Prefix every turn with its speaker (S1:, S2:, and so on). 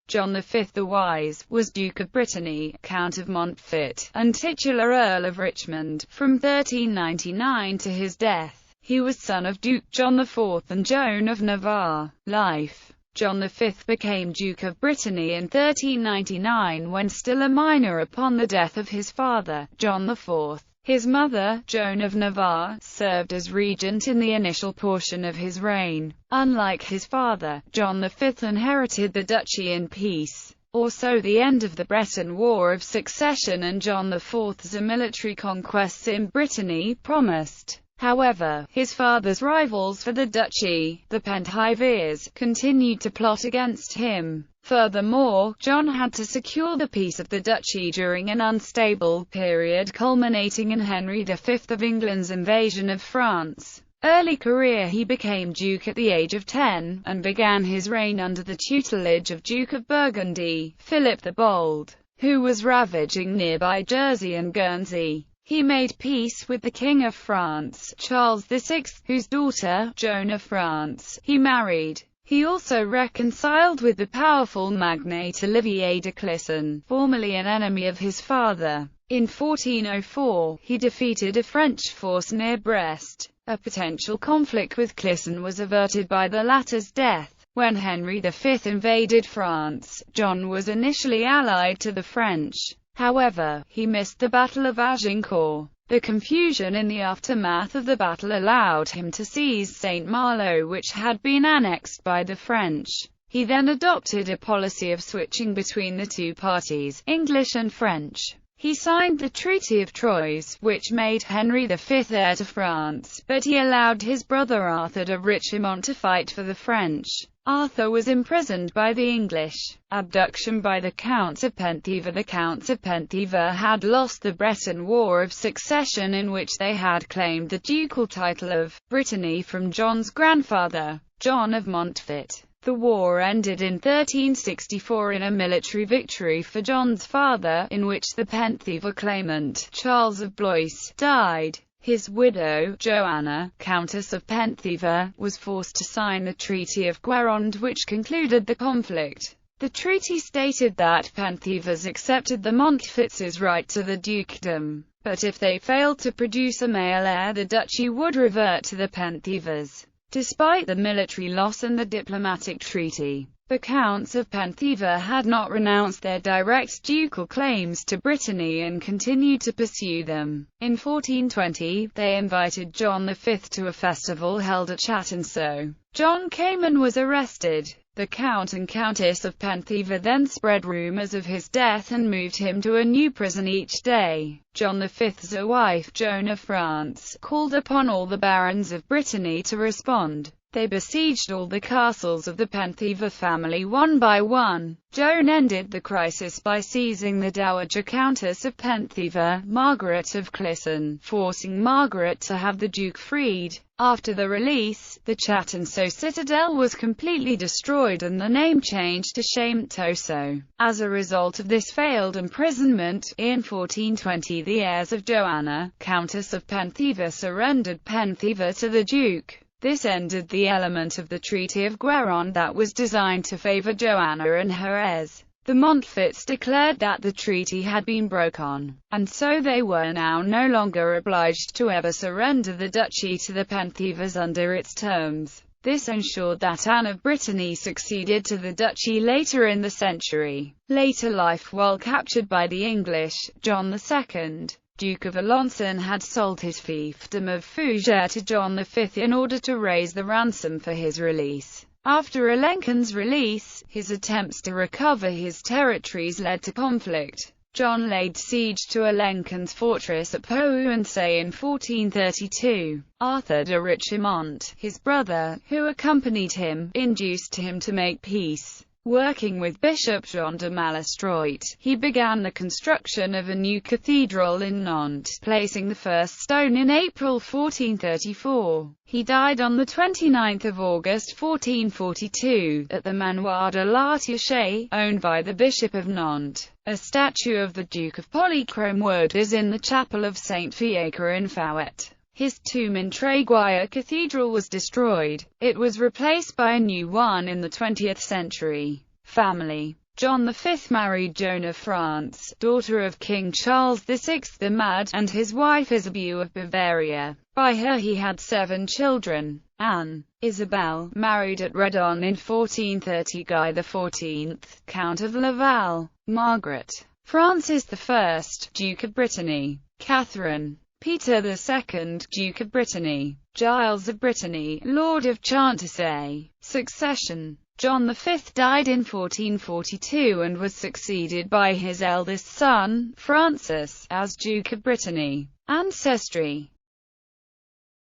S1: John V the Wise was Duke of Brittany, Count of Montfort, and titular Earl of Richmond, from 1399 to his death. He was son of Duke John IV and Joan of Navarre. Life. John V became Duke of Brittany in 1399 when still a minor upon the death of his father, John IV. His mother, Joan of Navarre, served as regent in the initial portion of his reign. Unlike his father, John V inherited the duchy in peace, or so the end of the Breton War of Succession and John IV's military conquests in Brittany promised. However, his father's rivals for the duchy, the Penthievres, continued to plot against him. Furthermore, John had to secure the peace of the duchy during an unstable period culminating in Henry V of England's invasion of France. Early career. He became Duke at the age of 10, and began his reign under the tutelage of Duke of Burgundy, Philip the Bold, who was ravaging nearby Jersey and Guernsey. He made peace with the King of France, Charles VI, whose daughter, Joan of France, he married. He also reconciled with the powerful magnate Olivier de Clisson, formerly an enemy of his father. In 1404, he defeated a French force near Brest. A potential conflict with Clisson was averted by the latter's death. When Henry V invaded France, John was initially allied to the French. However, he missed the Battle of Agincourt. The confusion in the aftermath of the battle allowed him to seize Saint-Malo, which had been annexed by the French. He then adopted a policy of switching between the two parties, English and French. He signed the Treaty of Troyes, which made Henry V heir to France, but he allowed his brother Arthur de Richmond to fight for the French. Arthur was imprisoned by the English. Abduction by the Counts of Penthievre. The Counts of Penthievre had lost the Breton War of Succession, in which they had claimed the ducal title of Brittany from John's grandfather, John of Montfort. The war ended in 1364 in a military victory for John's father, in which the Penthievre claimant, Charles of Blois, died. His widow, Joanna, Countess of Penthievre, was forced to sign the Treaty of Guérande, which concluded the conflict. The treaty stated that Penthievres accepted the Montforts' right to the dukedom, but if they failed to produce a male heir, the duchy would revert to the Penthievres. Despite the military loss and the diplomatic treaty, the Counts of Penthievre had not renounced their direct ducal claims to Brittany and continued to pursue them. In 1420, they invited John V to a festival held at Hyacinthe. John came and was arrested. The Count and Countess of Penthievre then spread rumors of his death and moved him to a new prison each day. John V's wife, Joan of France, called upon all the barons of Brittany to respond. They besieged all the castles of the Penthievre family one by one. Joan ended the crisis by seizing the Dowager Countess of Penthievre, Margaret of Clisson, forcing Margaret to have the Duke freed. After the release, the Hyacinthe citadel was completely destroyed and the name changed to Champtoso. As a result of this failed imprisonment, in 1420 the heirs of Joanna, Countess of Penthievre, surrendered Penthievre to the Duke. This ended the element of the Treaty of Guérande that was designed to favour Joanna and her heirs. The Montforts declared that the treaty had been broken, and so they were now no longer obliged to ever surrender the duchy to the Penthievres under its terms. This ensured that Anne of Brittany succeeded to the duchy later in the century. Later life. While captured by the English, John II, Duke of Alençon, had sold his fiefdom of Fougères to John V in order to raise the ransom for his release. After Alençon's release, his attempts to recover his territories led to conflict. John laid siege to Alençon's fortress at Pouancé in 1432. Arthur de Richmond, his brother, who accompanied him, induced him to make peace. Working with Bishop Jean de Malestroit, he began the construction of a new cathedral in Nantes, placing the first stone in April 1434. He died on 29 August 1442, at the Manoir de l'Artiche, owned by the Bishop of Nantes. A statue of the Duke of Polychrome Wood is in the chapel of Saint Fiacre in Fouet. His tomb in Tréguier Cathedral was destroyed. It was replaced by a new one in the 20th century. Family. John V married Joan of France, daughter of King Charles VI the Mad, and his wife Isabeau of Bavaria. By her he had 7 children. Anne Isabel married at Breton in 1430 Guy XIV, Count of Laval, Margaret Francis I, Duke of Brittany, Catherine Peter II, Duke of Brittany, Giles of Brittany, Lord of Chantilly. Succession. John V died in 1442 and was succeeded by his eldest son, Francis, as Duke of Brittany. Ancestry.